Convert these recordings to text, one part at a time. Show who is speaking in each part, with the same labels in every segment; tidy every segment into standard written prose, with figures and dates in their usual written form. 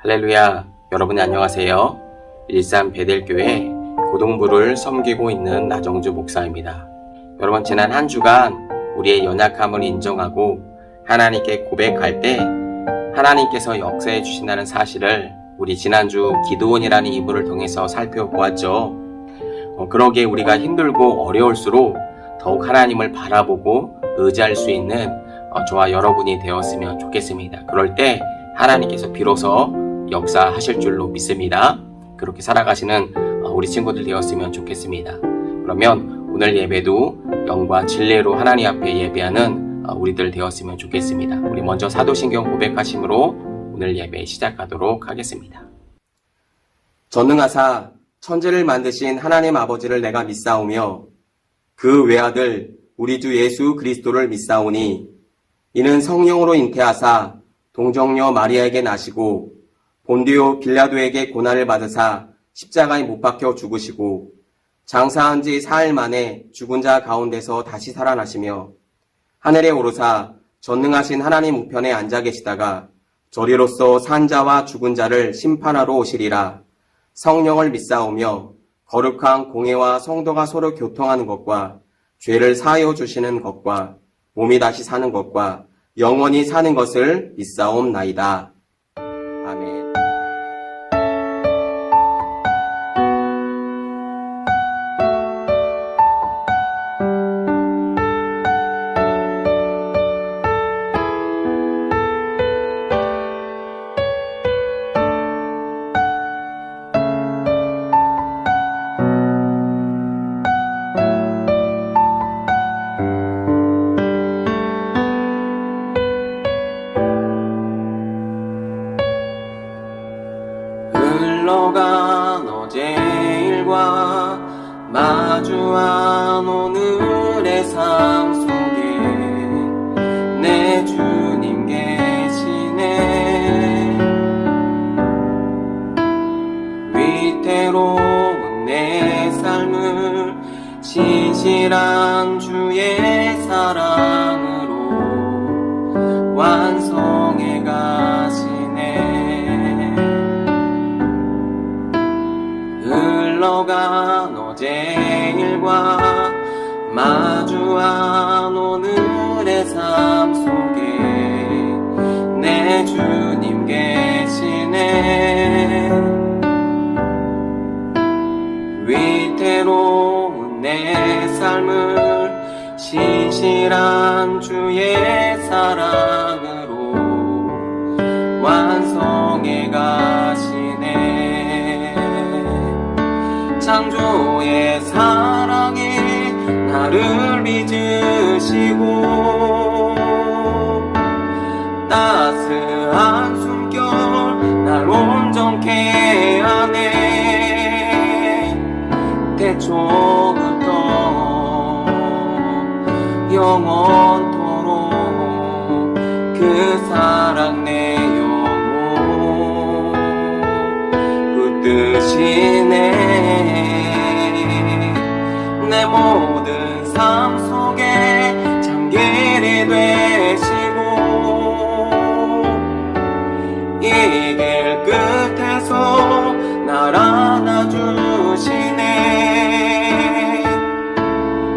Speaker 1: 할렐루야, 여러분 안녕하세요. 일산 베델교회 고동부를 섬기고 있는 나정주 목사입니다. 여러분, 지난 한 주간 우리의 연약함을 인정하고 하나님께 고백할 때 하나님께서 역사해 주신다는 사실을 우리 지난주 기드온이라는 인물을 통해서 살펴보았죠. 그러기에 우리가 힘들고 어려울수록 더욱 하나님을 바라보고 의지할 수 있는 저와 여러분이 되었으면 좋겠습니다. 그럴 때 하나님께서 비로소 역사하실 줄로 믿습니다. 그렇게 살아가시는 우리 친구들 되었으면 좋겠습니다. 그러면 오늘 예배도 영과 진리로 하나님 앞에 예배하는 우리들 되었으면 좋겠습니다. 우리 먼저 사도신경 고백하심으로 오늘 예배 시작하도록 하겠습니다. 전능하사 천지를 만드신 하나님 아버지를 내가 믿사오며 그 외아들 우리 주 예수 그리스도를 믿사오니 이는 성령으로 잉태하사 동정녀 마리아에게 나시고 본디오 빌라도에게 고난을 받으사 십자가에 못 박혀 죽으시고 장사한 지 4일 만에 죽은 자 가운데서 다시 살아나시며 하늘에 오르사 전능하신 하나님 우편에 앉아 계시다가 저리로서 산 자와 죽은 자를 심판하러 오시리라. 성령을 믿사오며 거룩한 공회와 성도가 서로 교통하는 것과 죄를 사하여 주시는 것과 몸이 다시 사는 것과 영원히 사는 것을 믿사옵나이다. 아멘.
Speaker 2: 흘러간 어제 일과 마주한 오늘의 삶 속에 내 주님 계시네. 위태로운 내 삶을 신실한 주의 사랑으로 완성해 가시네. 흘러간 어제 일과 마주한 오늘의 삶 속에 내 주님 계시네. 위태로운 내 삶을 신실한 주의 사랑으로 완성해 가시네. 창조의 사랑이 나를 빚으시고 따스한 숨결 날 온전케 하네. 태초부터 영원토록 그 사랑 내 영혼 붙드시네. 내 모든 삶 속에 참길이 되시고 이 길 끝에서 날 안아주시네.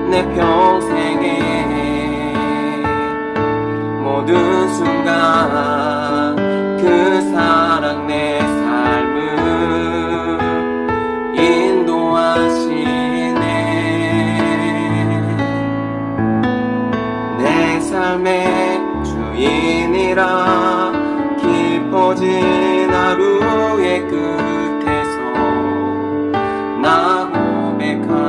Speaker 2: 내 평생에 모든 순간 그 사랑 내 삶을 인도하시네. 내 삶의 주인이라 깊어진 하루의 끝에서 나 고백하리라.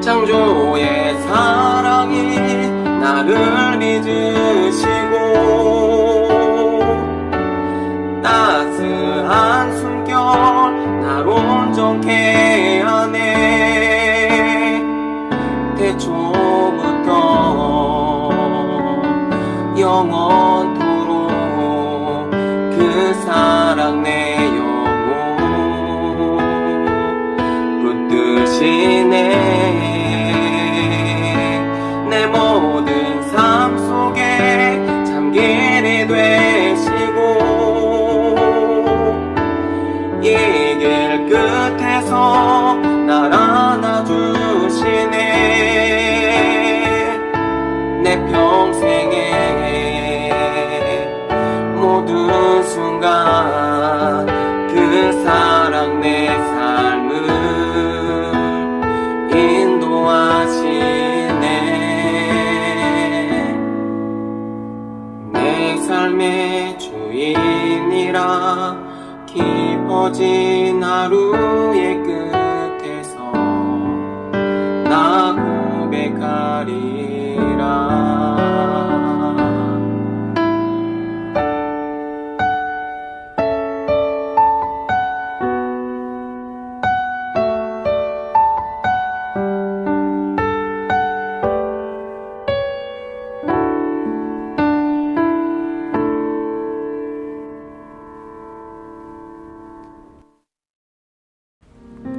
Speaker 2: 창조의 사랑이 날 나를 잊으시고 따스한 숨결 날 온전케 하네. 태초부터 영원토록 그 사랑 내 영혼 붙드시네. 내 모든 삶 속에 참길이 되시고 이 길 끝에서 날 안아주시네. 내 평생의 모든 순간 그 사랑 내 삶을 인도하시네. 내 삶의 주인이라 깊어진 하루의 끝에서 나 고백하리라.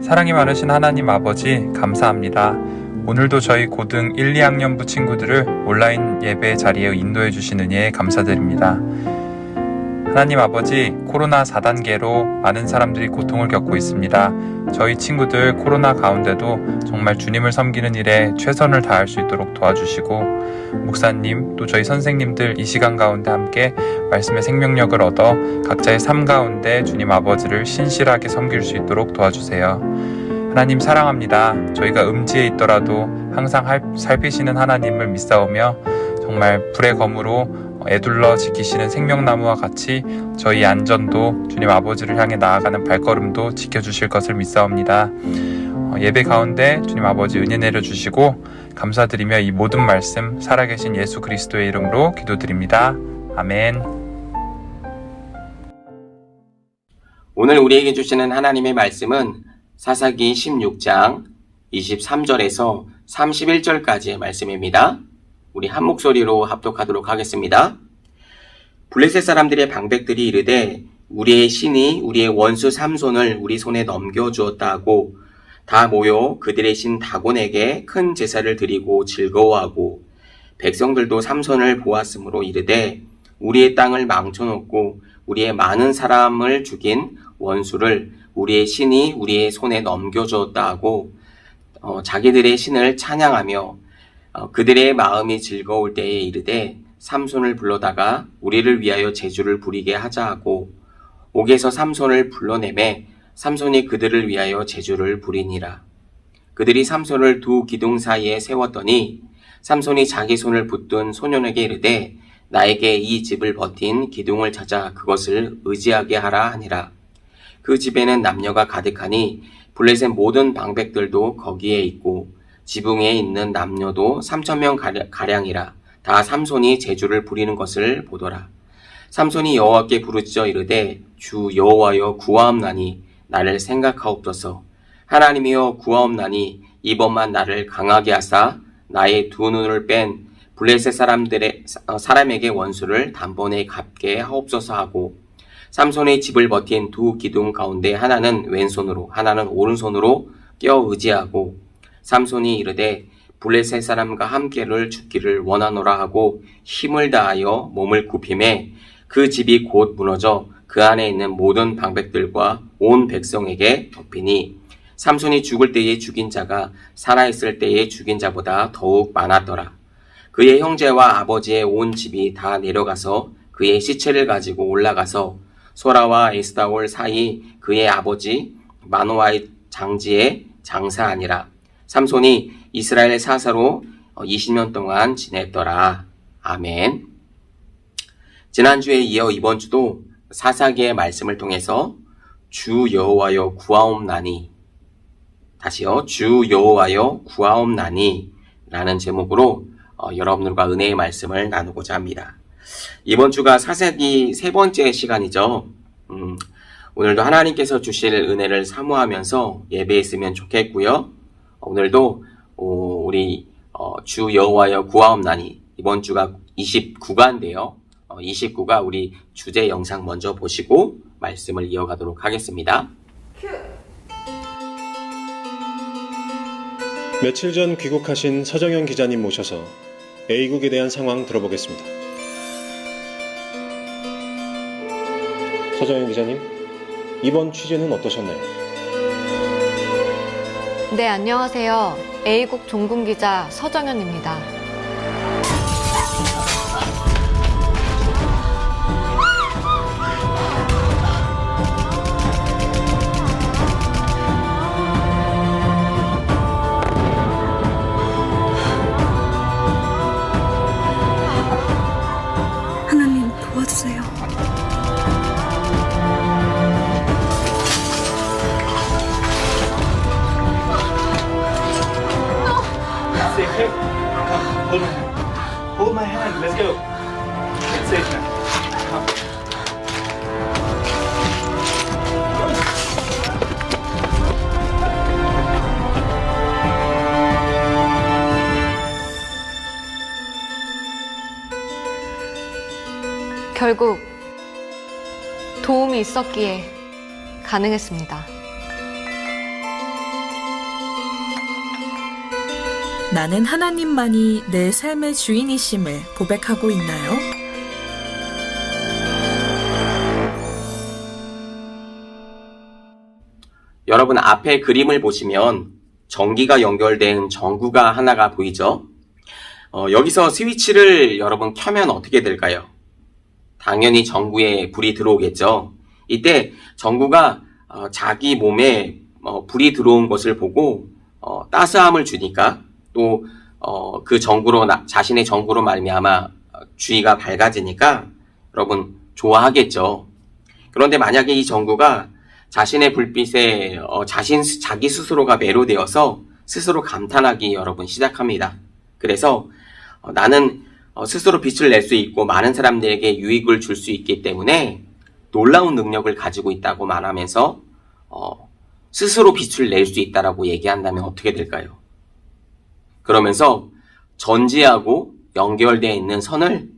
Speaker 3: 사랑이 많으신 하나님 아버지 감사합니다. 오늘도 저희 고등 1, 2학년부 친구들을 온라인 예배 자리에 인도해 주신 은혜에 감사드립니다. 하나님 아버지, 코로나 4단계로 많은 사람들이 고통을 겪고 있습니다. 저희 친구들 코로나 가운데도 정말 주님을 섬기는 일에 최선을 다할 수 있도록 도와주시고, 목사님 또 저희 선생님들 이 시간 가운데 함께 말씀의 생명력을 얻어 각자의 삶 가운데 주님 아버지를 신실하게 섬길 수 있도록 도와주세요. 하나님 사랑합니다. 저희가 음지에 있더라도 항상 살피시는 하나님을 믿사오며 정말 불의 검으로 애둘러 지키시는 생명나무와 같이 저희 안전도 주님 아버지를 향해 나아가는 발걸음도 지켜주실 것을 믿사옵니다. 예배 가운데 주님 아버지 은혜 내려주시고 감사드리며 이 모든 말씀 살아계신 예수 그리스도의 이름으로 기도드립니다. 아멘.
Speaker 1: 오늘 우리에게 주시는 하나님의 말씀은 사사기 16장 23절에서 31절까지의 말씀입니다. 우리 한 목소리로 합독하도록 하겠습니다. 블레셋 사람들의 방백들이 이르되 우리의 신이 우리의 원수 삼손을 우리 손에 넘겨주었다 하고 다 모여 그들의 신 다곤에게 큰 제사를 드리고 즐거워하고 백성들도 삼손을 보았으므로 이르되 우리의 땅을 망쳐놓고 우리의 많은 사람을 죽인 원수를 우리의 신이 우리의 손에 넘겨주었다 하고 자기들의 신을 찬양하며 그들의 마음이 즐거울 때에 이르되 삼손을 불러다가 우리를 위하여 제주를 부리게 하자 하고 옥에서 삼손을 불러내매 삼손이 그들을 위하여 제주를 부리니라. 그들이 삼손을 두 기둥 사이에 세웠더니 삼손이 자기 손을 붙든 소년에게 이르되 나에게 이 집을 버틴 기둥을 찾아 그것을 의지하게 하라 하니라. 그 집에는 남녀가 가득하니 블레셋 모든 방백들도 거기에 있고 지붕에 있는 남녀도 3,000명 가량이라. 다 삼손이 제주를 부리는 것을 보더라. 삼손이 여호와께 부르짖어 이르되 주 여호와여 구하옵나니 나를 생각하옵소서. 하나님이여 구하옵나니 이번만 나를 강하게 하사 나의 두 눈을 뺀 블레셋 사람에게 원수를 단번에 갚게 하옵소서 하고 삼손의 집을 버틴 두 기둥 가운데 하나는 왼손으로 하나는 오른손으로 껴 의지하고 삼손이 이르되 블레셋 사람과 함께를 죽기를 원하노라 하고 힘을 다하여 몸을 굽히매 그 집이 곧 무너져 그 안에 있는 모든 방백들과 온 백성에게 덮이니 삼손이 죽을 때에 죽인 자가 살아있을 때에 죽인 자보다 더욱 많았더라. 그의 형제와 아버지의 온 집이 다 내려가서 그의 시체를 가지고 올라가서 소라와 에스다올 사이 그의 아버지 마노아의 장지에 장사하니라. 삼손이 이스라엘 사사로 20년 동안 지냈더라. 아멘. 지난주에 이어 이번 주도 사사기의 말씀을 통해서 주 여호와여 구하옵나니, 다시요, 주 여호와여 구하옵나니 라는 제목으로 여러분들과 은혜의 말씀을 나누고자 합니다. 이번 주가 사사기 3번째 시간이죠. 오늘도 하나님께서 주실 은혜를 사모하면서 예배했으면 좋겠고요. 오늘도 우리 주 여호와여 구하옵나니, 이번 주가 29가인데요. 29가 우리 주제 영상 먼저 보시고 말씀을 이어가도록 하겠습니다.
Speaker 4: 며칠 전 귀국하신 서정현 기자님 모셔서 A국에 대한 상황 들어보겠습니다. 서정현 기자님, 이번 취재는 어떠셨나요?
Speaker 5: 네, 안녕하세요. A국 종군기자 서정현입니다.
Speaker 6: 하나님 도와주세요.
Speaker 7: Hold my hand. Let's go. It's safe now. Come.
Speaker 5: 결국 도움이 있었기에 가능했습니다.
Speaker 6: 나는 하나님만이 내 삶의 주인이심을 고백하고 있나요?
Speaker 1: 여러분, 앞에 그림을 보시면 전기가 연결된 전구가 하나가 보이죠? 여기서 스위치를 여러분 켜면 어떻게 될까요? 당연히 전구에 불이 들어오겠죠. 이때 전구가 자기 몸에 불이 들어온 것을 보고 따스함을 주니까 또 그 전구로 자신의 전구로 말미암아 주위가 밝아지니까 여러분 좋아하겠죠. 그런데 만약에 이 전구가 자신의 불빛에 자기 스스로가 매료되어서 스스로 감탄하기 여러분 시작합니다. 그래서 나는 스스로 빛을 낼 수 있고 많은 사람들에게 유익을 줄 수 있기 때문에 놀라운 능력을 가지고 있다고 말하면서 스스로 빛을 낼 수 있다라고 얘기한다면 어떻게 될까요? 그러면서 전지하고 연결되어 있는 선을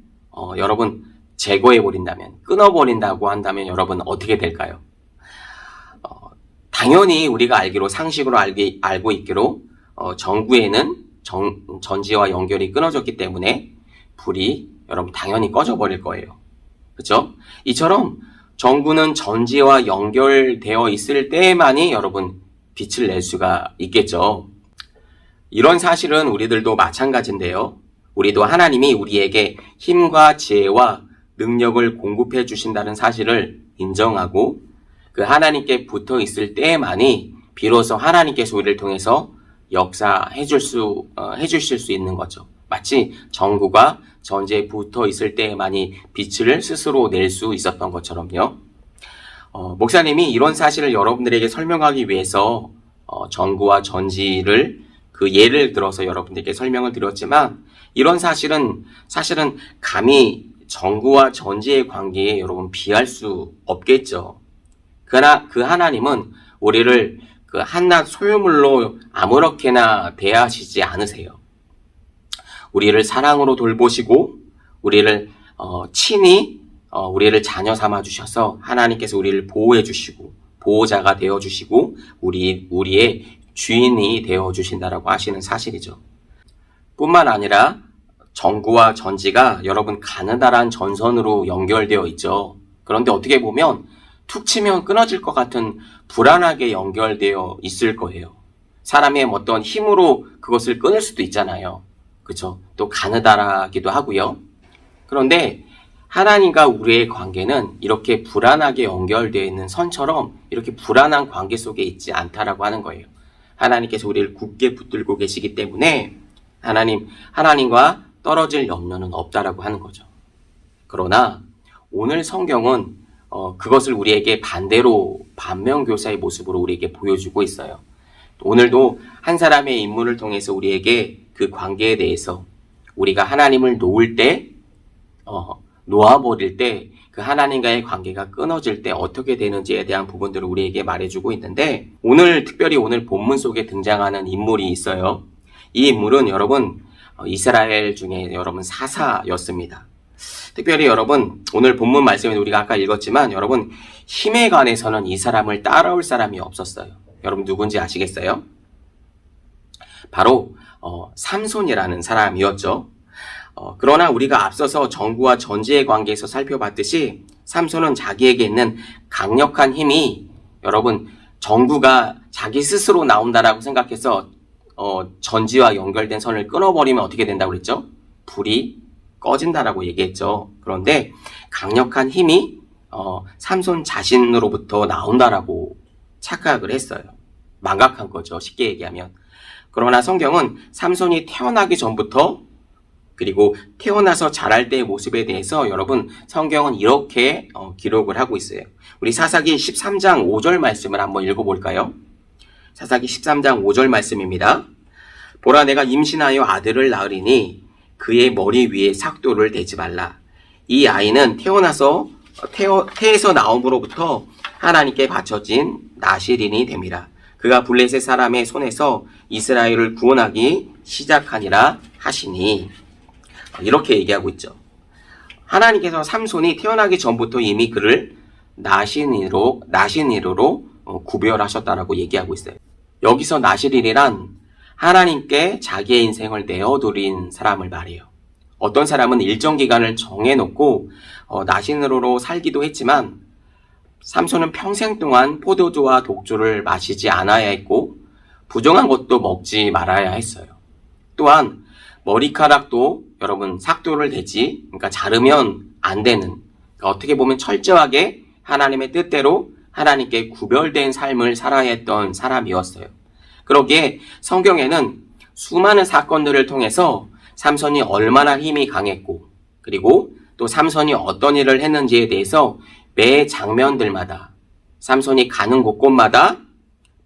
Speaker 1: 여러분 제거해버린다면, 끊어버린다고 한다면 여러분 어떻게 될까요? 당연히 우리가 알기로, 상식으로 알고 있기로 전구에는 전지와 연결이 끊어졌기 때문에 불이 여러분 당연히 꺼져버릴 거예요. 그렇죠? 이처럼 전구는 전지와 연결되어 있을 때만이 여러분 빛을 낼 수가 있겠죠. 이런 사실은 우리들도 마찬가지인데요. 우리도 하나님이 우리에게 힘과 지혜와 능력을 공급해 주신다는 사실을 인정하고 그 하나님께 붙어 있을 때만이 비로소 하나님께서 우리를 통해서 역사해 주실 수 있는 거죠. 마치 전구가 전지에 붙어 있을 때만이 빛을 스스로 낼 수 있었던 것처럼요. 목사님이 이런 사실을 여러분들에게 설명하기 위해서 전구와 전지를 그 예를 들어서 여러분들께 설명을 드렸지만, 이런 사실은 감히 전구와 전지의 관계에 여러분 비할 수 없겠죠. 그러나 그 하나님은 우리를 그 한낱 소유물로 아무렇게나 대하시지 않으세요. 우리를 사랑으로 돌보시고 우리를 친히 우리를 자녀 삼아 주셔서 하나님께서 우리를 보호해 주시고 보호자가 되어 주시고 우리의 주인이 되어 주신다라고 하시는 사실이죠. 뿐만 아니라 전구와 전지가 여러분 가느다란 전선으로 연결되어 있죠. 그런데 어떻게 보면 툭 치면 끊어질 것 같은 불안하게 연결되어 있을 거예요. 사람의 어떤 힘으로 그것을 끊을 수도 있잖아요. 그렇죠? 또 가느다라기도 하고요. 그런데 하나님과 우리의 관계는 이렇게 불안하게 연결되어 있는 선처럼 이렇게 불안한 관계 속에 있지 않다라고 하는 거예요. 하나님께서 우리를 굳게 붙들고 계시기 때문에 하나님과 떨어질 염려는 없다라고 하는 거죠. 그러나 오늘 성경은 그것을 우리에게 반대로 반면교사의 모습으로 우리에게 보여주고 있어요. 오늘도 한 사람의 인물을 통해서 우리에게 그 관계에 대해서 우리가 하나님을 놓을 때, 놓아버릴 때, 그 하나님과의 관계가 끊어질 때 어떻게 되는지에 대한 부분들을 우리에게 말해주고 있는데, 특별히 오늘 본문 속에 등장하는 인물이 있어요. 이 인물은 여러분, 이스라엘 중에 여러분 사사였습니다. 특별히 여러분, 오늘 본문 말씀에 우리가 아까 읽었지만, 여러분, 힘에 관해서는 이 사람을 따라올 사람이 없었어요. 여러분 누군지 아시겠어요? 바로, 삼손이라는 사람이었죠. 그러나 우리가 앞서서 정구와 전지의 관계에서 살펴봤듯이 삼손은 자기에게 있는 강력한 힘이 여러분 정구가 자기 스스로 나온다라고 생각해서 전지와 연결된 선을 끊어버리면 어떻게 된다고 그랬죠? 불이 꺼진다라고 얘기했죠. 그런데 강력한 힘이 삼손 자신으로부터 나온다라고 착각을 했어요. 망각한 거죠. 쉽게 얘기하면. 그러나 성경은 삼손이 태어나기 전부터 그리고 태어나서 자랄 때의 모습에 대해서 여러분 성경은 이렇게 기록을 하고 있어요. 우리 사사기 13장 5절 말씀을 한번 읽어볼까요? 사사기 13장 5절 말씀입니다. 보라 내가 임신하여 아들을 낳으리니 그의 머리 위에 삭도를 대지 말라. 이 아이는 태에서 나옴으로부터 하나님께 바쳐진 나실인이 됨이라. 그가 블레셋 사람의 손에서 이스라엘을 구원하기 시작하니라 하시니. 이렇게 얘기하고 있죠. 하나님께서 삼손이 태어나기 전부터 이미 그를 나신이로 구별하셨다라고 얘기하고 있어요. 여기서 나실인이란 하나님께 자기의 인생을 내어드린 사람을 말해요. 어떤 사람은 일정 기간을 정해놓고 나신으로 살기도 했지만 삼손은 평생 동안 포도주와 독주를 마시지 않아야 했고 부정한 것도 먹지 말아야 했어요. 또한 머리카락도 여러분 삭도를 대지, 그러니까 자르면 안 되는, 그러니까 어떻게 보면 철저하게 하나님의 뜻대로 하나님께 구별된 삶을 살아야 했던 사람이었어요. 그러기에 성경에는 수많은 사건들을 통해서 삼손이 얼마나 힘이 강했고 그리고 또 삼손이 어떤 일을 했는지에 대해서 매 장면들마다 삼손이 가는 곳곳마다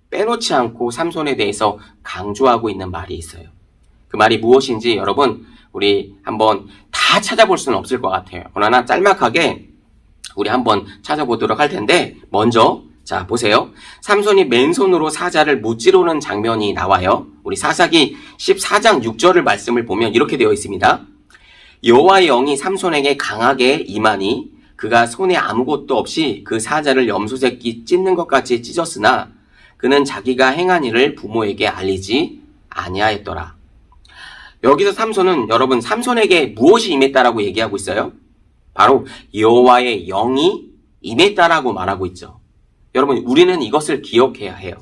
Speaker 1: 빼놓지 않고 삼손에 대해서 강조하고 있는 말이 있어요. 그 말이 무엇인지 여러분 우리 한번 다 찾아볼 수는 없을 것 같아요. 그러나 짤막하게 우리 한번 찾아보도록 할 텐데 먼저 자 보세요. 삼손이 맨손으로 사자를 무찌르는 장면이 나와요. 우리 사사기 14장 6절을 말씀을 보면 이렇게 되어 있습니다. 여호와의 영이 삼손에게 강하게 임하니 그가 손에 아무것도 없이 그 사자를 염소새끼 찢는 것 같이 찢었으나 그는 자기가 행한 일을 부모에게 알리지 아니하였더라. 여기서 삼손은 여러분 삼손에게 무엇이 임했다라고 얘기하고 있어요? 바로 여호와의 영이 임했다라고 말하고 있죠. 여러분 우리는 이것을 기억해야 해요.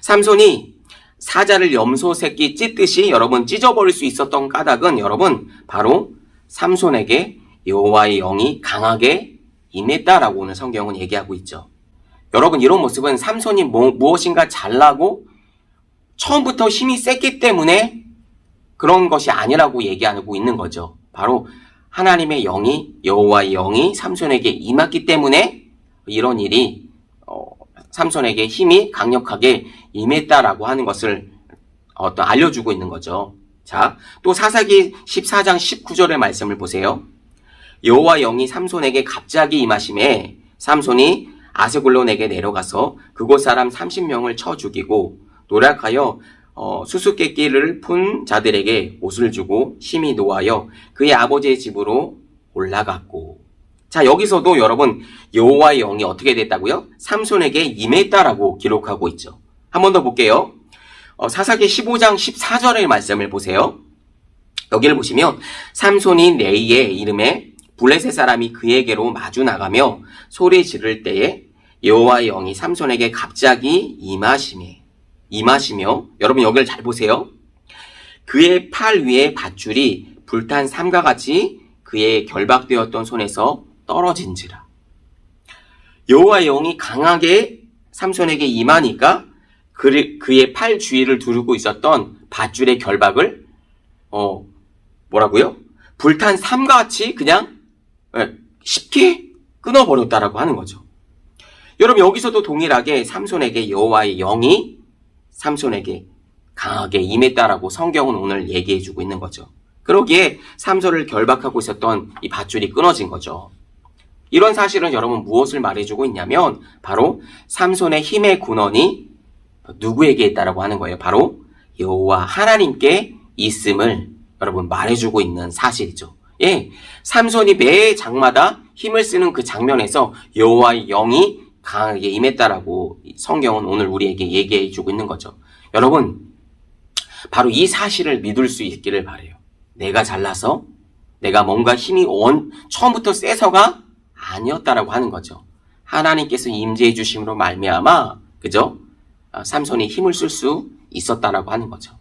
Speaker 1: 삼손이 사자를 염소 새끼 찢듯이 여러분 찢어버릴 수 있었던 까닭은 여러분 바로 삼손에게 여호와의 영이 강하게 임했다라고 오늘 성경은 얘기하고 있죠. 여러분 이런 모습은 삼손이 무엇인가 잘나고 처음부터 힘이 셌기 때문에 그런 것이 아니라고 얘기하고 있는 거죠. 바로 하나님의 영이 여호와의 영이 삼손에게 임했기 때문에 이런 일이 삼손에게 힘이 강력하게 임했다라고 하는 것을 알려주고 있는 거죠. 자, 또 사사기 14장 19절의 말씀을 보세요. 여호와 영이 삼손에게 갑자기 임하심에 삼손이 아스글론에게 내려가서 그곳 사람 30명을 쳐 죽이고 노력하여 수수께끼를 푼 자들에게 옷을 주고 심히 노하여 그의 아버지의 집으로 올라갔고. 자, 여기서도 여러분 여호와의 영이 어떻게 됐다고요? 삼손에게 임했다라고 기록하고 있죠. 한 번 더 볼게요. 사사기 15장 14절의 말씀을 보세요. 여기를 보시면 삼손이 레이의 이름에 블레셋 사람이 그에게로 마주 나가며 소리 지를 때에 여호와의 영이 삼손에게 갑자기 임하시며 여러분 여기를 잘 보세요. 그의 팔 위에 밧줄이 불탄 삼과 같이 그의 결박되었던 손에서 떨어진지라. 여호와의 영이 강하게 삼손에게 임하니까 그의 팔 주위를 두르고 있었던 밧줄의 결박을 불탄 삼과 같이 그냥 쉽게 끊어버렸다라고 하는 거죠. 여러분 여기서도 동일하게 삼손에게 여호와의 영이 삼손에게 강하게 임했다라고 성경은 오늘 얘기해주고 있는 거죠. 그러기에 삼손을 결박하고 있었던 이 밧줄이 끊어진 거죠. 이런 사실은 여러분 무엇을 말해주고 있냐면 바로 삼손의 힘의 근원이 누구에게 있다라고 하는 거예요. 바로 여호와 하나님께 있음을 여러분 말해주고 있는 사실이죠. 예, 삼손이 매 장마다 힘을 쓰는 그 장면에서 여호와의 영이 강하게 임했다라고 성경은 오늘 우리에게 얘기해주고 있는 거죠. 여러분, 바로 이 사실을 믿을 수 있기를 바라요. 내가 잘나서 내가 뭔가 힘이 처음부터 세서가 아니었다라고 하는 거죠. 하나님께서 임재해 주심으로 말미암아 그죠? 삼손이 힘을 쓸 수 있었다라고 하는 거죠.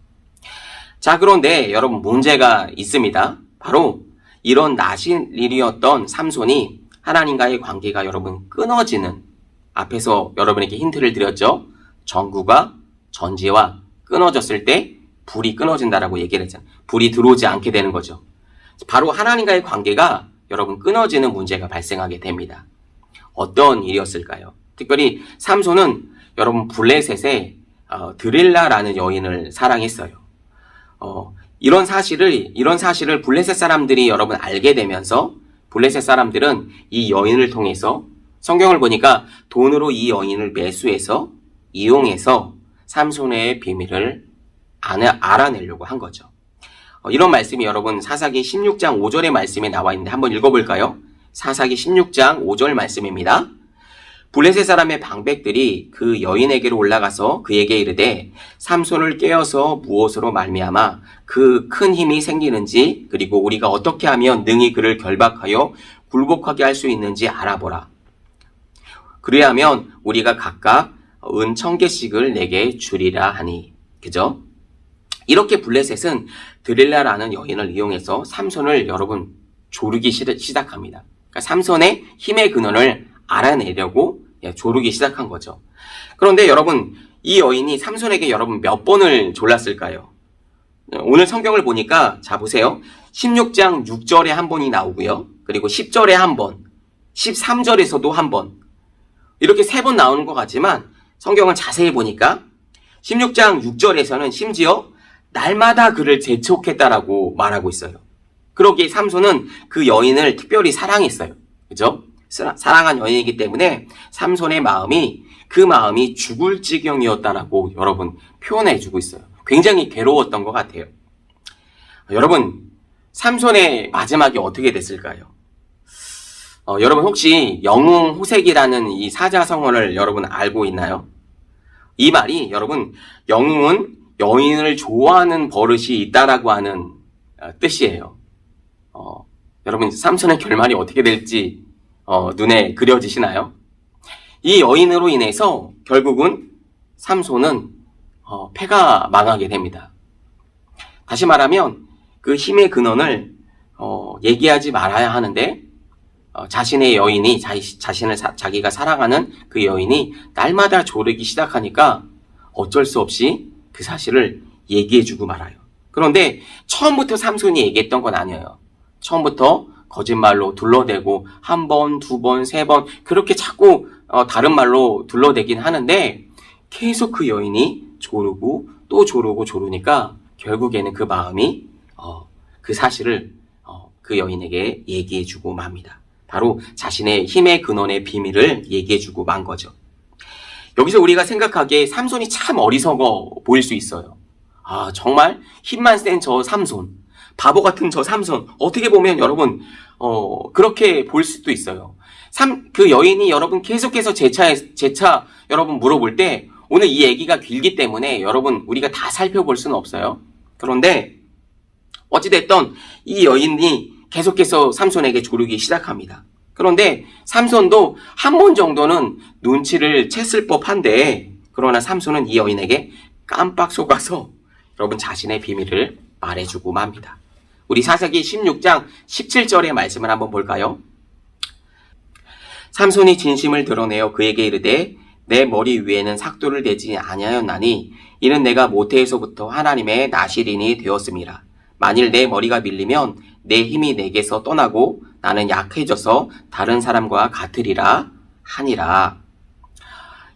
Speaker 1: 자, 그런데 여러분 문제가 있습니다. 바로 이런 나신 일이었던 삼손이 하나님과의 관계가 여러분 끊어지는, 앞에서 여러분에게 힌트를 드렸죠. 전구가 전지와 끊어졌을 때 불이 끊어진다라고 얘기를 했잖아요. 불이 들어오지 않게 되는 거죠. 바로 하나님과의 관계가 여러분 끊어지는 문제가 발생하게 됩니다. 어떤 일이었을까요? 특별히 삼손은 여러분 블레셋의 드릴라라는 여인을 사랑했어요. 이런 사실을 블레셋 사람들이 여러분 알게 되면서 블레셋 사람들은 이 여인을 통해서 성경을 보니까 돈으로 이 여인을 매수해서 이용해서 삼손의 비밀을 알아내려고 한 거죠. 이런 말씀이 여러분 사사기 16장 5절의 말씀에 나와 있는데 한번 읽어볼까요? 사사기 16장 5절 말씀입니다. 블레셋 사람의 방백들이 그 여인에게로 올라가서 그에게 이르되 삼손을 깨어서 무엇으로 말미암아 그 큰 힘이 생기는지 그리고 우리가 어떻게 하면 능히 그를 결박하여 굴복하게 할 수 있는지 알아보라. 그리하면 우리가 각각 은 1,000개씩을 내게 주리라 하니. 그죠? 이렇게 블레셋은 드릴라라는 여인을 이용해서 삼손을 여러분 조르기 시작합니다. 그러니까 삼손의 힘의 근원을 알아내려고 조르기 시작한 거죠. 그런데 여러분 이 여인이 삼손에게 여러분 몇 번을 졸랐을까요? 오늘 성경을 보니까 자 보세요. 16장 6절에 한 번이 나오고요. 그리고 10절에 한 번, 13절에서도 한 번. 이렇게 3번 나오는 것 같지만 성경을 자세히 보니까 16장 6절에서는 심지어 날마다 그를 재촉했다라고 말하고 있어요. 그러기에 삼손은 그 여인을 특별히 사랑했어요. 그죠? 사랑한 여인이기 때문에 삼손의 그 마음이 죽을 지경이었다라고 여러분 표현해주고 있어요. 굉장히 괴로웠던 것 같아요. 여러분, 삼손의 마지막이 어떻게 됐을까요? 여러분 혹시 영웅호색이라는 이 사자성어를 여러분 알고 있나요? 이 말이 여러분 영웅은 여인을 좋아하는 버릇이 있다라고 하는 뜻이에요. 여러분 삼손의 결말이 어떻게 될지 눈에 그려지시나요? 이 여인으로 인해서 결국은 삼손은 패가 망하게 됩니다. 다시 말하면 그 힘의 근원을 얘기하지 말아야 하는데 자신의 여인이 자기가 사랑하는 그 여인이 날마다 조르기 시작하니까 어쩔 수 없이 그 사실을 얘기해주고 말아요. 그런데 처음부터 삼손이 얘기했던 건 아니에요. 처음부터 거짓말로 둘러대고 한 번, 2번, 3번 그렇게 자꾸 다른 말로 둘러대긴 하는데 계속 그 여인이 조르고 또 조르니까 결국에는 그 마음이 그 사실을 그 여인에게 얘기해주고 맙니다. 바로 자신의 힘의 근원의 비밀을 얘기해주고 만 거죠. 여기서 우리가 생각하기에 삼손이 참 어리석어 보일 수 있어요. 정말 힘만 센 저 삼손, 바보 같은 저 삼손, 어떻게 보면 여러분 그렇게 볼 수도 있어요. 그 여인이 여러분 계속해서 재차 여러분 물어볼 때 오늘 이 얘기가 길기 때문에 여러분 우리가 다 살펴볼 수는 없어요. 그런데 어찌됐든 이 여인이 계속해서 삼손에게 조르기 시작합니다. 그런데 삼손도 한 번 정도는 눈치를 챘을 법한데 그러나 삼손은 이 여인에게 깜빡 속아서 여러분 자신의 비밀을 말해주고 맙니다. 우리 사사기 16장 17절의 말씀을 한번 볼까요? 삼손이 진심을 드러내어 그에게 이르되 내 머리 위에는 삭도를 대지 아니하였나니 이는 내가 모태에서부터 하나님의 나실인이 되었음이라. 만일 내 머리가 밀리면 내 힘이 내게서 떠나고 나는 약해져서 다른 사람과 같으리라 하니라.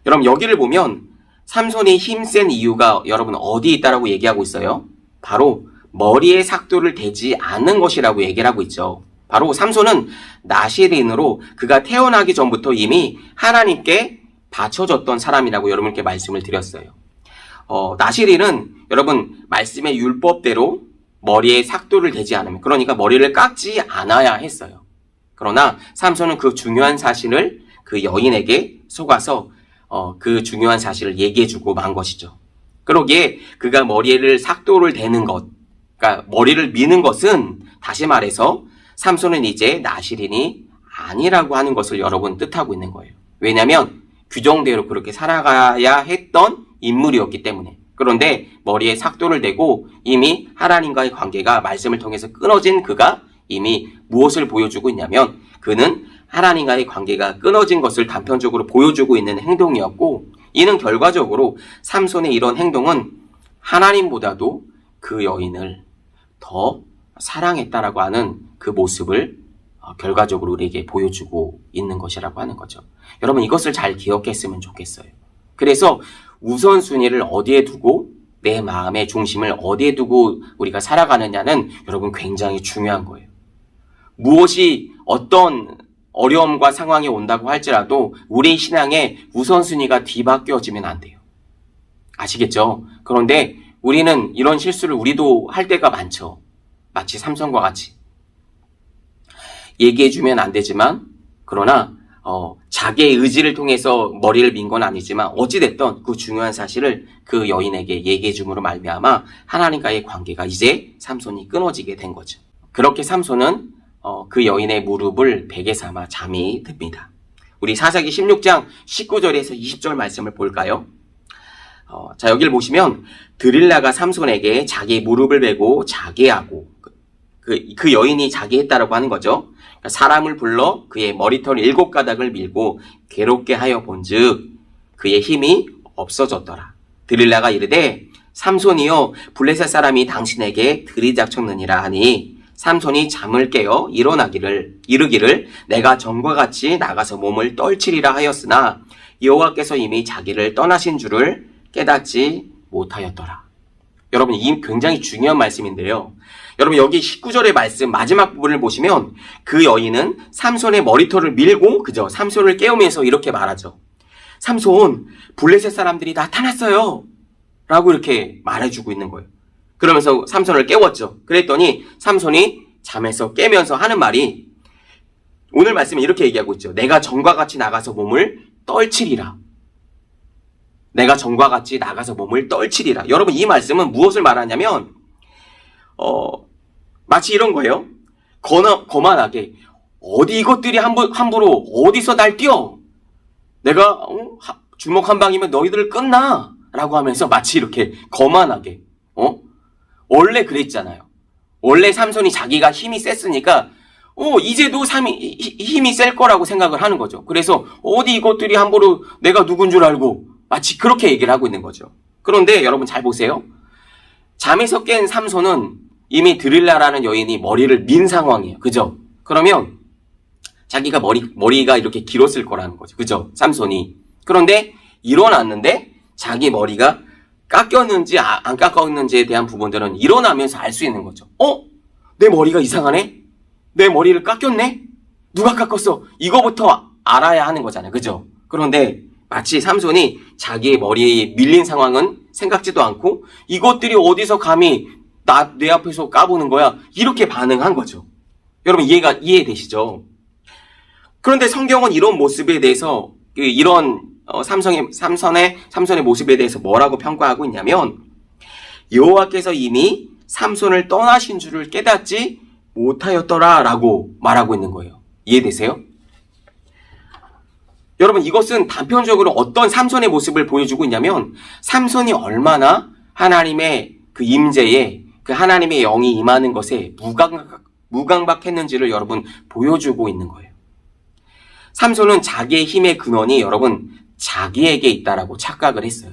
Speaker 1: 여러분 여기를 보면 삼손이 힘센 이유가 여러분 어디 있다라고 얘기하고 있어요? 바로 머리에 삭도를 대지 않는 것이라고 얘기를 하고 있죠. 바로 삼손은 나시린으로 그가 태어나기 전부터 이미 하나님께 바쳐졌던 사람이라고 여러분께 말씀을 드렸어요. 나시린은 여러분 말씀의 율법대로 머리에 삭도를 대지 않으면, 그러니까 머리를 깎지 않아야 했어요. 그러나 삼손은 그 중요한 사실을 그 여인에게 속아서 그 중요한 사실을 얘기해주고 만 것이죠. 그러기에 그가 머리를 삭도를 대는 것, 그러니까 머리를 미는 것은 다시 말해서 삼손은 이제 나시린이 아니라고 하는 것을 여러분 뜻하고 있는 거예요. 왜냐하면 규정대로 그렇게 살아가야 했던 인물이었기 때문에. 그런데 머리에 삭도를 대고 이미 하나님과의 관계가 말씀을 통해서 끊어진 그가 이미 무엇을 보여주고 있냐면, 그는 하나님과의 관계가 끊어진 것을 단편적으로 보여주고 있는 행동이었고, 이는 결과적으로 삼손의 이런 행동은 하나님보다도 그 여인을 더 사랑했다라고 하는 그 모습을 결과적으로 우리에게 보여주고 있는 것이라고 하는 거죠. 여러분, 이것을 잘 기억했으면 좋겠어요. 그래서 우선순위를 어디에 두고 내 마음의 중심을 어디에 두고 우리가 살아가느냐는 여러분 굉장히 중요한 거예요. 무엇이 어떤 어려움과 상황이 온다고 할지라도 우리 신앙의 우선순위가 뒤바뀌어지면 안 돼요. 아시겠죠? 그런데 우리는 이런 실수를 우리도 할 때가 많죠. 마치 삼손과 같이. 얘기해주면 안 되지만, 그러나 자기의 의지를 통해서 머리를 민 건 아니지만 어찌됐든 그 중요한 사실을 그 여인에게 얘기해줌으로 말미암아 하나님과의 관계가 이제 삼손이 끊어지게 된 거죠. 그렇게 삼손은 그 여인의 무릎을 베개 삼아 잠이 듭니다. 우리 사사기 16장 19절에서 20절 말씀을 볼까요? 자, 여기를 보시면 드릴라가 삼손에게 자기 무릎을 베고 자게 하고, 그 여인이 자게 했다라고 하는 거죠. 사람을 불러 그의 머리털 7가닥을 밀고 괴롭게 하여 본즉 그의 힘이 없어졌더라. 드릴라가 이르되 삼손이여 블레셋 사람이 당신에게 들이닥쳤느니라 하니, 삼손이 잠을 깨어 이르기를 내가 전과 같이 나가서 몸을 떨치리라 하였으나 여호와께서 이미 자기를 떠나신 줄을 깨닫지 못하였더라. 여러분, 이 굉장히 중요한 말씀인데요. 여러분, 여기 19절의 말씀 마지막 부분을 보시면 그 여인은 삼손의 머리털을 밀고 삼손을 깨우면서 이렇게 말하죠. 삼손, 블레셋 사람들이 나타났어요 라고 이렇게 말해주고 있는 거예요. 그러면서 삼손을 깨웠죠. 그랬더니 삼손이 잠에서 깨면서 하는 말이, 오늘 말씀에 이렇게 얘기하고 있죠. 내가 전과 같이 나가서 몸을 떨치리라. 내가 전과 같이 나가서 몸을 떨치리라. 여러분, 이 말씀은 무엇을 말하냐면 마치 이런 거예요. 거만하게 어디 이것들이 함부로 어디서 날 띄워? 내가 주먹 한 방이면 너희들을 끝나 라고 하면서 마치 이렇게 거만하게 원래 그랬잖아요. 원래 삼손이 자기가 힘이 셌으니까 이제도 힘이 셀 거라고 생각을 하는 거죠. 그래서 어디 이것들이 함부로 내가 누군 줄 알고 마치 그렇게 얘기를 하고 있는 거죠. 그런데 여러분 잘 보세요. 잠에서 깬 삼손은 이미 드릴라라는 여인이 머리를 민 상황이에요. 그죠? 그러면 자기가 머리가 이렇게 길었을 거라는 거죠. 그죠? 삼손이. 그런데 일어났는데 자기 머리가 깎였는지 안 깎였는지에 대한 부분들은 일어나면서 알 수 있는 거죠. 내 머리가 이상하네? 내 머리를 깎였네? 누가 깎았어? 이거부터 알아야 하는 거잖아요. 그죠? 그런데 마치 삼손이 자기의 머리에 밀린 상황은 생각지도 않고 이것들이 어디서 감히 내 앞에서 까보는 거야? 이렇게 반응한 거죠. 여러분 이해되시죠? 그런데 성경은 이런 모습에 대해서 이런 삼손의 모습에 대해서 뭐라고 평가하고 있냐면, 여호와께서 이미 삼손을 떠나신 줄을 깨닫지 못하였더라 라고 말하고 있는 거예요. 이해되세요? 여러분, 이것은 단편적으로 어떤 삼손의 모습을 보여주고 있냐면, 삼손이 얼마나 하나님의 그 임재에 그 하나님의 영이 임하는 것에 무감각했는지를 여러분 보여주고 있는 거예요. 삼손은 자기의 힘의 근원이 여러분 자기에게 있다라고 착각을 했어요.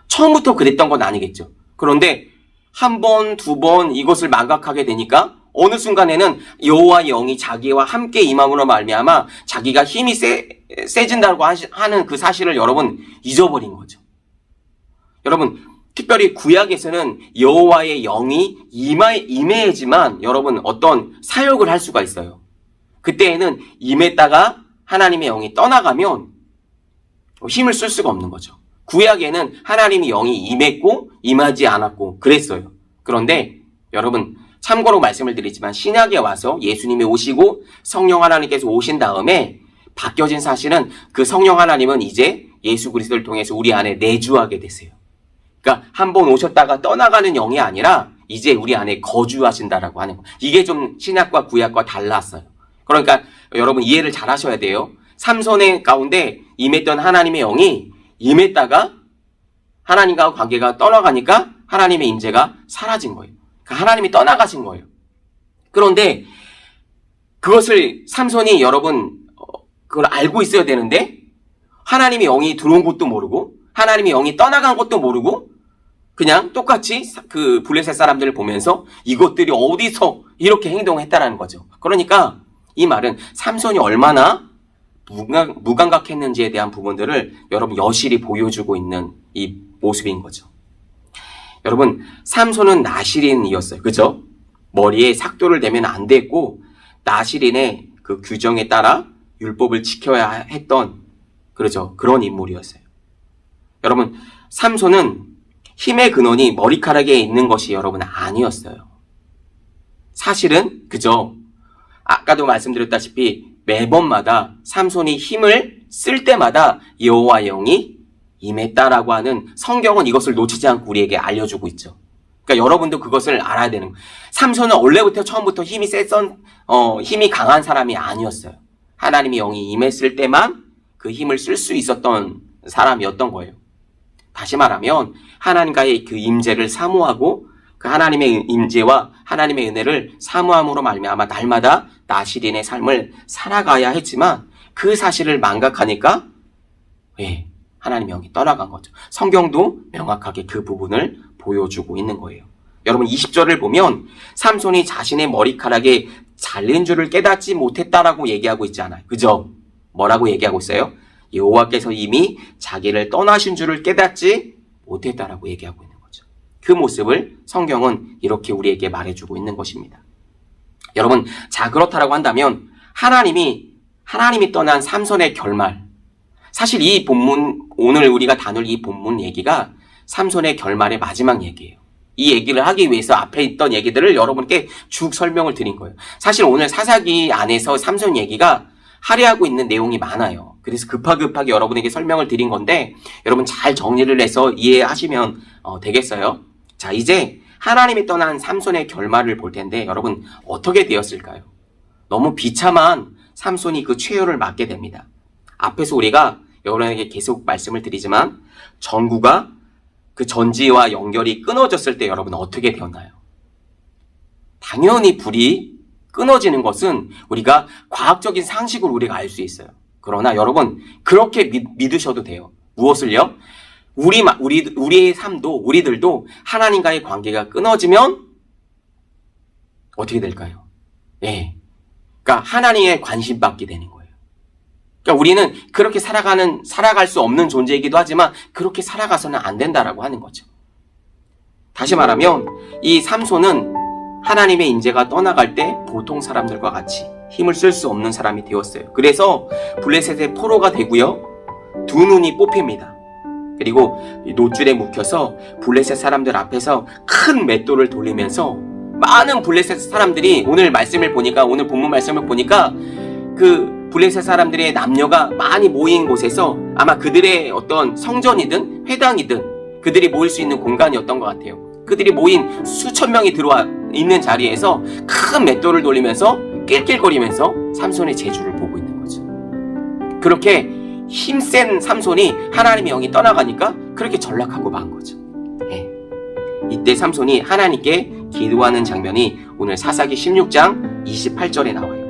Speaker 1: 처음부터 그랬던 건 아니겠죠. 그런데 한 번, 두 번 이것을 망각하게 되니까 어느 순간에는 여호와의 영이 자기와 함께 임함으로 말미암아 자기가 힘이 세진다고 하는 그 사실을 여러분 잊어버린 거죠. 여러분, 특별히 구약에서는 여호와의 영이 임해야지만 여러분 어떤 사역을 할 수가 있어요. 그때에는 임했다가 하나님의 영이 떠나가면 힘을 쓸 수가 없는 거죠. 구약에는 하나님의 영이 임했고 임하지 않았고 그랬어요. 그런데 여러분 참고로 말씀을 드리지만 신약에 와서 예수님이 오시고 성령 하나님께서 오신 다음에 바뀌어진 사실은 그 성령 하나님은 이제 예수 그리스도를 통해서 우리 안에 내주하게 됐어요. 그러니까 한번 오셨다가 떠나가는 영이 아니라 이제 우리 안에 거주하신다라고 하는 거예요. 이게 좀 신약과 구약과 달랐어요. 그러니까 여러분 이해를 잘 하셔야 돼요. 삼손의 가운데 임했던 하나님의 영이 임했다가 하나님과 관계가 떠나가니까 하나님의 임재가 사라진 거예요. 그러니까 하나님이 떠나가신 거예요. 그런데 그것을 삼손이 여러분 그걸 알고 있어야 되는데 하나님의 영이 들어온 것도 모르고 하나님의 영이 떠나간 것도 모르고 그냥 똑같이 그 블레셋 사람들을 보면서 이것들이 어디서 이렇게 행동했다라는 거죠. 그러니까 이 말은 삼손이 얼마나 무감각했는지에 대한 부분들을 여러분 여실히 보여주고 있는 이 모습인 거죠. 여러분 삼손은 나실인이었어요. 그죠? 머리에 삭도를 대면 안 됐고 나실인의 그 규정에 따라 율법을 지켜야 했던 그렇죠. 그런 인물이었어요. 여러분 삼손은 힘의 근원이 머리카락에 있는 것이 여러분 아니었어요. 사실은 그죠? 아까도 말씀드렸다시피 매번마다 삼손이 힘을 쓸 때마다 여호와의 영이 임했다라고 하는 성경은 이것을 놓치지 않고 우리에게 알려주고 있죠. 그러니까 여러분도 그것을 알아야 되는 거예요. 삼손은 원래부터 처음부터 힘이 강한 사람이 아니었어요. 하나님의 영이 임했을 때만 그 힘을 쓸 수 있었던 사람이었던 거예요. 다시 말하면 하나님과의 그 임재를 사모하고 그 하나님의 임재와 하나님의 은혜를 사모함으로 말미암아 날마다 나실인의 삶을 살아가야 했지만 그 사실을 망각하니까 하나님의 영이 떠나간 거죠. 성경도 명확하게 그 부분을 보여주고 있는 거예요. 여러분 20절을 보면 삼손이 자신의 머리카락에 잘린 줄을 깨닫지 못했다라고 얘기하고 있지 않아요. 그죠? 뭐라고 얘기하고 있어요? 여호와께서 이미 자기를 떠나신 줄을 깨닫지 못했다라고 얘기하고 있는 거죠. 그 모습을 성경은 이렇게 우리에게 말해주고 있는 것입니다. 여러분, 자 그렇다라고 한다면 하나님이 떠난 삼손의 결말, 사실 이 본문, 오늘 우리가 다룰 이 본문 얘기가 삼손의 결말의 마지막 얘기예요. 이 얘기를 하기 위해서 앞에 있던 얘기들을 여러분께 쭉 설명을 드린 거예요. 사실 오늘 사사기 안에서 삼손 얘기가 할애하고 있는 내용이 많아요. 그래서 급하게 여러분에게 설명을 드린 건데 여러분 잘 정리를 해서 이해하시면 되겠어요. 자, 이제 하나님이 떠난 삼손의 결말을 볼 텐데 여러분 어떻게 되었을까요? 너무 비참한 삼손이 그 최후를 맞게 됩니다. 앞에서 우리가 여러분에게 계속 말씀을 드리지만 전구가 그 전지와 연결이 끊어졌을 때 여러분 어떻게 되었나요? 당연히 불이 끊어지는 것은 우리가 과학적인 상식으로 우리가 알 수 있어요. 그러나 여러분 그렇게 믿으셔도 돼요. 무엇을요? 우리의 삶도 우리들도 하나님과의 관계가 끊어지면 어떻게 될까요? 그러니까 하나님의 관심 받게 되는 거예요. 그러니까 우리는 그렇게 살아갈 수 없는 존재이기도 하지만 그렇게 살아가서는 안 된다라고 하는 거죠. 다시 말하면 이 삼손은 하나님의 임재가 떠나갈 때 보통 사람들과 같이 힘을 쓸 수 없는 사람이 되었어요. 그래서 블레셋의 포로가 되고요. 두 눈이 뽑힙니다. 그리고 노줄에 묵혀서 블레셋 사람들 앞에서 큰 맷돌을 돌리면서 많은 블레셋 사람들이 오늘 본문 말씀을 보니까 그 블레셋 사람들의 남녀가 많이 모인 곳에서 아마 그들의 어떤 성전이든 회당이든 그들이 모일 수 있는 공간이었던 것 같아요. 그들이 모인 수천 명이 들어와 있는 자리에서 큰 맷돌을 돌리면서 낄낄거리면서 삼손의 재주를 보고 있는 거죠. 그렇게 힘센 삼손이 하나님의 영이 떠나가니까 그렇게 전락하고 만 거죠. 이때 삼손이 하나님께 기도하는 장면이 오늘 사사기 16장 28절에 나와요.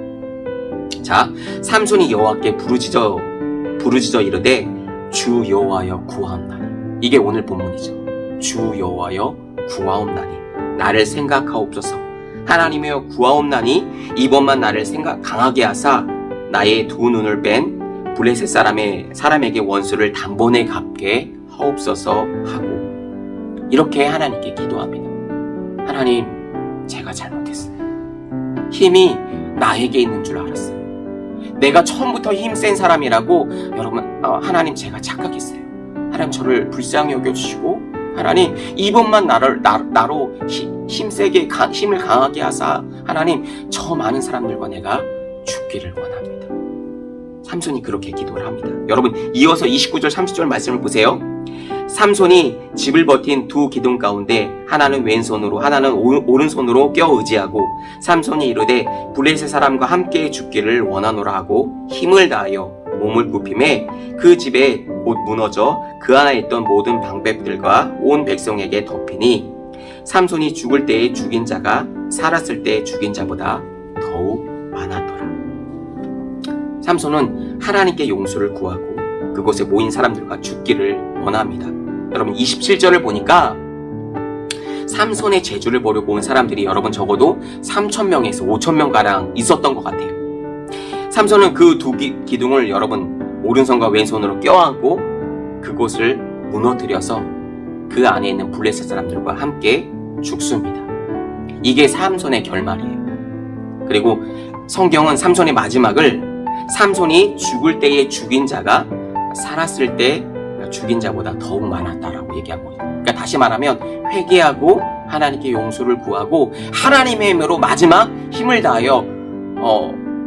Speaker 1: 자, 삼손이 여호와께 부르짖어 이르되 주 여호와여 구하옵나니. 이게 오늘 본문이죠. 주 여호와여 구하옵나니 나를 생각하옵소서. 하나님이여 구하옵나니 이번만 나를 강하게 하사 나의 두 눈을 뺀 블레셋 사람에게 원수를 단번에 갚게 하옵소서 하고. 이렇게 하나님께 기도합니다. 하나님, 제가 잘못했어요. 힘이 나에게 있는 줄 알았어요. 내가 처음부터 힘센 사람이라고 여러분, 하나님 제가 착각했어요. 하나님 저를 불쌍히 여겨주시고 하나님 이번만 나로 힘을 강하게 하사 하나님 저 많은 사람들과 내가 죽기를 원합니다. 삼손이 그렇게 기도를 합니다. 여러분 이어서 29절 30절 말씀을 보세요. 삼손이 집을 버틴 두 기둥 가운데 하나는 왼손으로 하나는 오른손으로 껴 의지하고 삼손이 이르되 블레셋 사람과 함께 죽기를 원하노라 하고 힘을 다하여 몸을 굽힘에 그 집에 곧 무너져 그 안에 있던 모든 방백들과 온 백성에게 덮이니 삼손이 죽을 때에 죽인 자가 살았을 때에 죽인 자보다 더욱 많았더라. 삼손은 하나님께 용서를 구하고 그곳에 모인 사람들과 죽기를 원합니다. 여러분 27절을 보니까 삼손의 재주를 보려고 온 사람들이 여러분 적어도 3,000명에서 5,000명가량 있었던 것 같아요. 삼손은 그 두 기둥을 여러분 오른손과 왼손으로 껴안고 그곳을 무너뜨려서 그 안에 있는 블레셋 사람들과 함께 죽습니다. 이게 삼손의 결말이에요. 그리고 성경은 삼손의 마지막을 삼손이 죽을 때에 죽인 자가 살았을 때 죽인 자보다 더욱 많았다라고 얘기하고 있어요. 그러니까 다시 말하면 회개하고 하나님께 용서를 구하고 하나님의 힘으로 마지막 힘을 다하여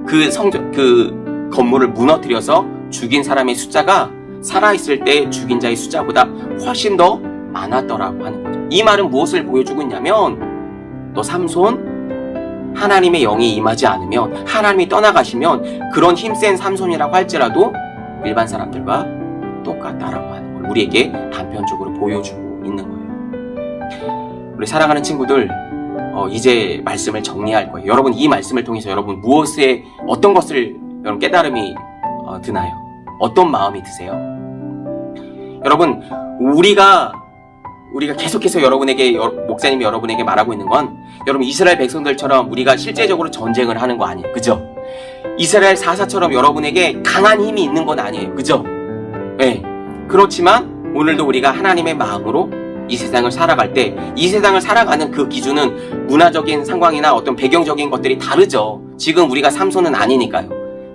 Speaker 1: 그 건물을 무너뜨려서 죽인 사람의 숫자가 살아있을 때 죽인 자의 숫자보다 훨씬 더 많았더라고 하는 거죠. 이 말은 무엇을 보여주고 있냐면 너 삼손 하나님의 영이 임하지 않으면 하나님이 떠나가시면 그런 힘센 삼손이라고 할지라도 일반 사람들과 똑같다라고 하는 걸 우리에게 단편적으로 보여주고 있는 거예요. 우리 사랑하는 친구들 이제 말씀을 정리할 거예요. 여러분 이 말씀을 통해서 여러분 무엇에 어떤 것을 여러분 깨달음이 드나요? 어떤 마음이 드세요? 여러분 우리가 계속해서 여러분에게 목사님이 여러분에게 말하고 있는 건 여러분 이스라엘 백성들처럼 우리가 실제적으로 전쟁을 하는 거 아니에요. 그죠? 이스라엘 사사처럼 여러분에게 강한 힘이 있는 건 아니에요. 그죠? 네. 그렇지만 오늘도 우리가 하나님의 마음으로 이 세상을 살아갈 때 이 세상을 살아가는 그 기준은 문화적인 상황이나 어떤 배경적인 것들이 다르죠. 지금 우리가 삼손은 아니니까요.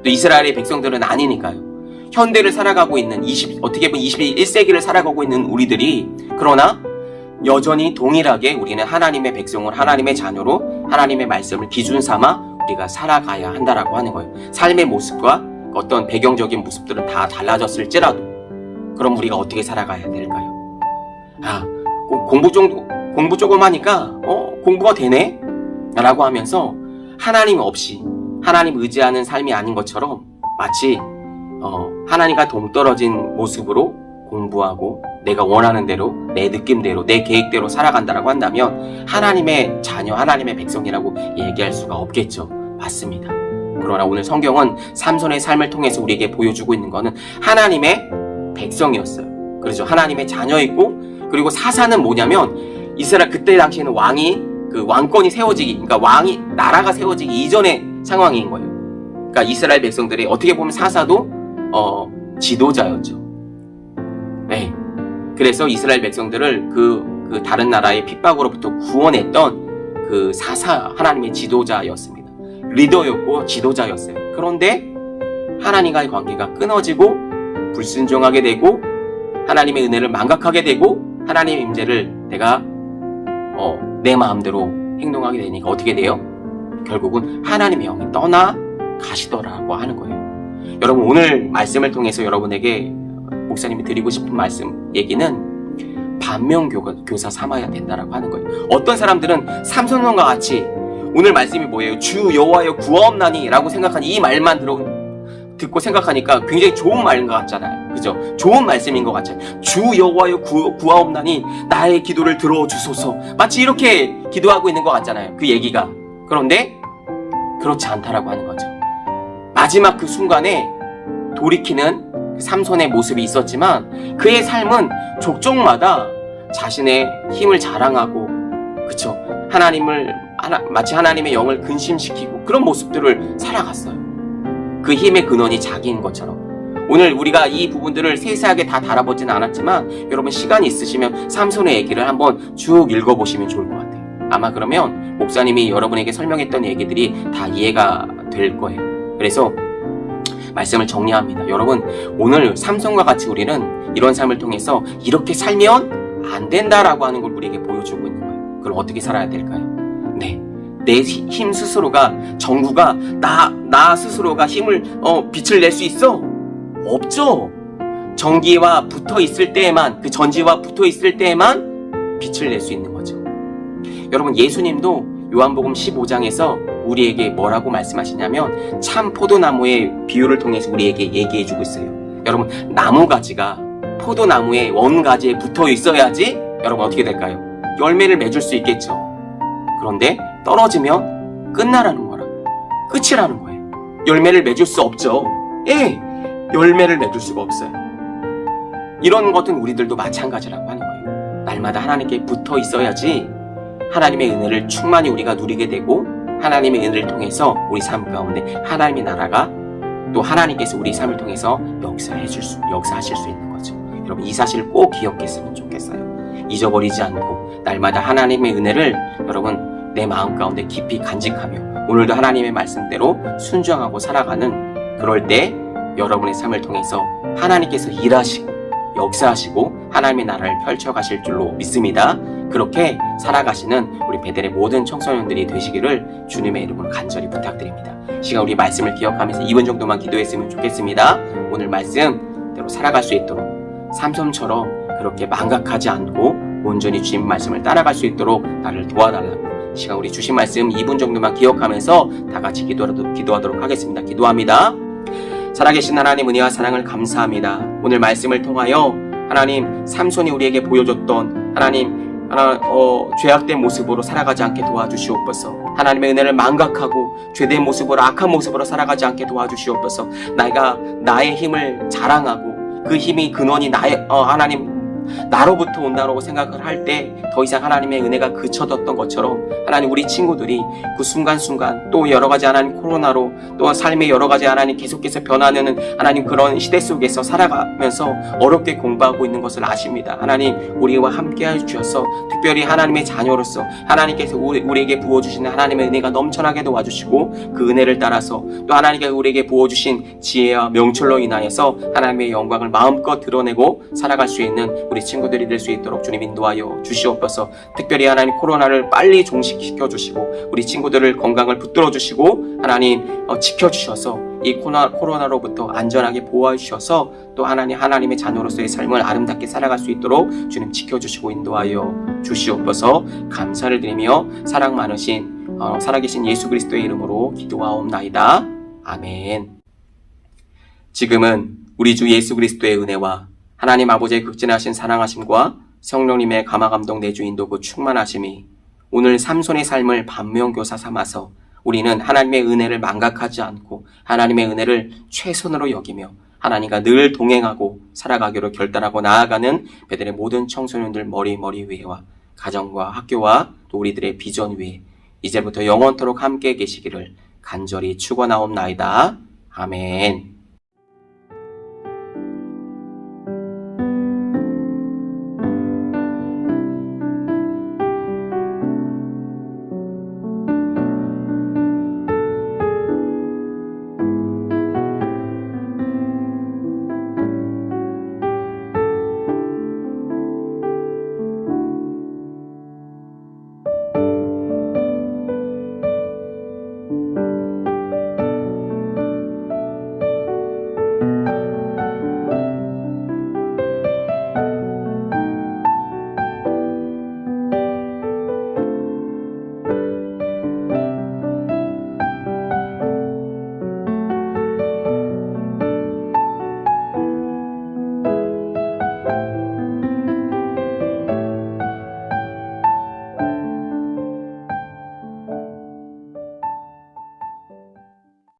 Speaker 1: 또 이스라엘의 백성들은 아니니까요. 현대를 살아가고 있는 어떻게 보면 21세기를 살아가고 있는 우리들이 그러나 여전히 동일하게 우리는 하나님의 백성을 하나님의 자녀로 하나님의 말씀을 기준 삼아 우리가 살아가야 한다라고 하는 거예요. 삶의 모습과 어떤 배경적인 모습들은 다 달라졌을지라도 그럼 우리가 어떻게 살아가야 될까요? 공부 조금 하니까 공부가 되네? 라고 하면서 하나님 없이 하나님 의지하는 삶이 아닌 것처럼 마치 하나님과 동떨어진 모습으로 공부하고 내가 원하는 대로 내 느낌대로 내 계획대로 살아간다라고 한다면 하나님의 자녀 하나님의 백성이라고 얘기할 수가 없겠죠. 맞습니다. 그러나 오늘 성경은 삼손의 삶을 통해서 우리에게 보여주고 있는 것은 하나님의 백성이었어요. 그렇죠. 하나님의 자녀였고 그리고 사사는 뭐냐면 이스라엘 그때 당시에는 왕권이 세워지기 그러니까 나라가 세워지기 이전의 상황인 거예요. 그러니까 이스라엘 백성들이 어떻게 보면 사사도 지도자였죠. 네. 그래서 이스라엘 백성들을 그 다른 나라의 핍박으로부터 구원했던 그 사사 하나님의 지도자였습니다. 리더였고 지도자였어요. 그런데 하나님과의 관계가 끊어지고 불순종하게 되고 하나님의 은혜를 망각하게 되고 하나님의 임재를 내가 내 마음대로 행동하게 되니까 어떻게 돼요? 결국은 하나님의 영이 떠나 가시더라고 하는 거예요. 여러분 오늘 말씀을 통해서 여러분에게 목사님이 드리고 싶은 얘기는 반면교사 삼아야 된다라고 하는 거예요. 어떤 사람들은 삼손과 같이 오늘 말씀이 뭐예요? 주 여호와여 구하옵나니 라고 생각하니 이 말만 듣고 생각하니까 굉장히 좋은 말인 것 같잖아요. 그죠? 좋은 말씀인 것 같잖아요. 주 여호와여 구하옵나니 나의 기도를 들어주소서. 마치 이렇게 기도하고 있는 것 같잖아요. 그 얘기가. 그런데 그렇지 않다라고 하는 거죠. 마지막 그 순간에 돌이키는 삼손의 모습이 있었지만 그의 삶은 족족마다 자신의 힘을 자랑하고 그쵸? 마치 하나님의 영을 근심시키고 그런 모습들을 살아갔어요. 그 힘의 근원이 자기인 것처럼 오늘 우리가 이 부분들을 세세하게 다 다뤄보지는 않았지만 여러분 시간이 있으시면 삼손의 얘기를 한번 쭉 읽어보시면 좋을 것 같아요. 아마 그러면 목사님이 여러분에게 설명했던 얘기들이 다 이해가 될 거예요. 그래서 말씀을 정리합니다. 여러분, 오늘 삼손과 같이 우리는 이런 삶을 통해서 이렇게 살면 안 된다라고 하는 걸 우리에게 보여주고 있는 거예요. 그럼 어떻게 살아야 될까요? 네, 내 힘 스스로가, 정부가 나 스스로가 힘을 빛을 낼 수 있어? 없죠. 전기와 붙어 있을 때에만, 그 전지와 붙어 있을 때에만 빛을 낼 수 있는 거죠. 여러분, 예수님도 요한복음 15장에서 우리에게 뭐라고 말씀하시냐면 참 포도나무의 비유를 통해서 우리에게 얘기해주고 있어요. 여러분, 나무가지가 포도나무의 원가지에 붙어 있어야지 여러분 어떻게 될까요? 열매를 맺을 수 있겠죠. 그런데 떨어지면 끝나라는 거라, 끝이라는 거예요. 열매를 맺을 수 없죠. 예, 열매를 맺을 수가 없어요. 이런 것은 우리들도 마찬가지라고 하는 거예요. 날마다 하나님께 붙어 있어야지 하나님의 은혜를 충만히 우리가 누리게 되고 하나님의 은혜를 통해서 우리 삶 가운데 하나님의 나라가 또 하나님께서 우리 삶을 통해서 역사하실 수 있는 거죠. 여러분, 이 사실을 꼭 기억했으면 좋겠어요. 잊어버리지 않고 날마다 하나님의 은혜를 여러분 내 마음 가운데 깊이 간직하며 오늘도 하나님의 말씀대로 순종하고 살아가는, 그럴 때 여러분의 삶을 통해서 하나님께서 일하시고 역사하시고 하나님의 나라를 펼쳐가실 줄로 믿습니다. 그렇게 살아가시는 우리 베델의 모든 청소년들이 되시기를 주님의 이름으로 간절히 부탁드립니다. 시간 우리 말씀을 기억하면서 2분 정도만 기도했으면 좋겠습니다. 오늘 말씀대로 살아갈 수 있도록 삼손처럼 그렇게 망각하지 않고 온전히 주님 말씀을 따라갈 수 있도록 나를 도와달라고, 시간 우리 주신 말씀 2분 정도만 기억하면서 다 같이 기도하도록 하겠습니다. 기도합니다. 살아계신 하나님, 은혜와 사랑을 감사합니다. 오늘 말씀을 통하여 하나님, 삼손이 우리에게 보여줬던 죄악된 모습으로 살아가지 않게 도와주시옵소서. 하나님의 은혜를 망각하고 죄된 모습으로, 악한 모습으로 살아가지 않게 도와주시옵소서. 내가 나의 힘을 자랑하고 그 힘이 근원이 하나님 나로부터 온다고 생각을 할 때 더 이상 하나님의 은혜가 그쳐졌던 것처럼 하나님, 우리 친구들이 그 순간순간 또 여러 가지 하나님 코로나로 또 삶의 여러 가지 하나님 계속해서 변화하는 하나님 그런 시대 속에서 살아가면서 어렵게 공부하고 있는 것을 아십니다. 하나님, 우리와 함께 해주셔서 특별히 하나님의 자녀로서 하나님께서 우리에게 부어주시는 하나님의 은혜가 넘쳐나게 도와주시고 그 은혜를 따라서 또 하나님께서 우리에게 부어주신 지혜와 명철로 인하여서 하나님의 영광을 마음껏 드러내고 살아갈 수 있는 우리 친구들이 될 수 있도록 주님 인도하여 주시옵소서. 특별히 하나님 코로나를 빨리 종식시켜 주시고 우리 친구들을 건강을 붙들어 주시고 하나님 지켜주셔서 이 코로나로부터 안전하게 보호해 주셔서 또 하나님의 자녀로서의 삶을 아름답게 살아갈 수 있도록 주님 지켜주시고 인도하여 주시옵소서. 감사를 드리며 사랑 많으신 살아계신 예수 그리스도의 이름으로 기도하옵나이다. 아멘. 지금은 우리 주 예수 그리스도의 은혜와 하나님 아버지의 극진하신 사랑하심과 성령님의 감화감동 내주 인도고 충만하심이 오늘 삼손의 삶을 반면교사 삼아서 우리는 하나님의 은혜를 망각하지 않고 하나님의 은혜를 최선으로 여기며 하나님과 늘 동행하고 살아가기로 결단하고 나아가는 베델의 모든 청소년들 머리 위에와 가정과 학교와 또 우리들의 비전 위에 이제부터 영원토록 함께 계시기를 간절히 축원하옵나이다. 아멘.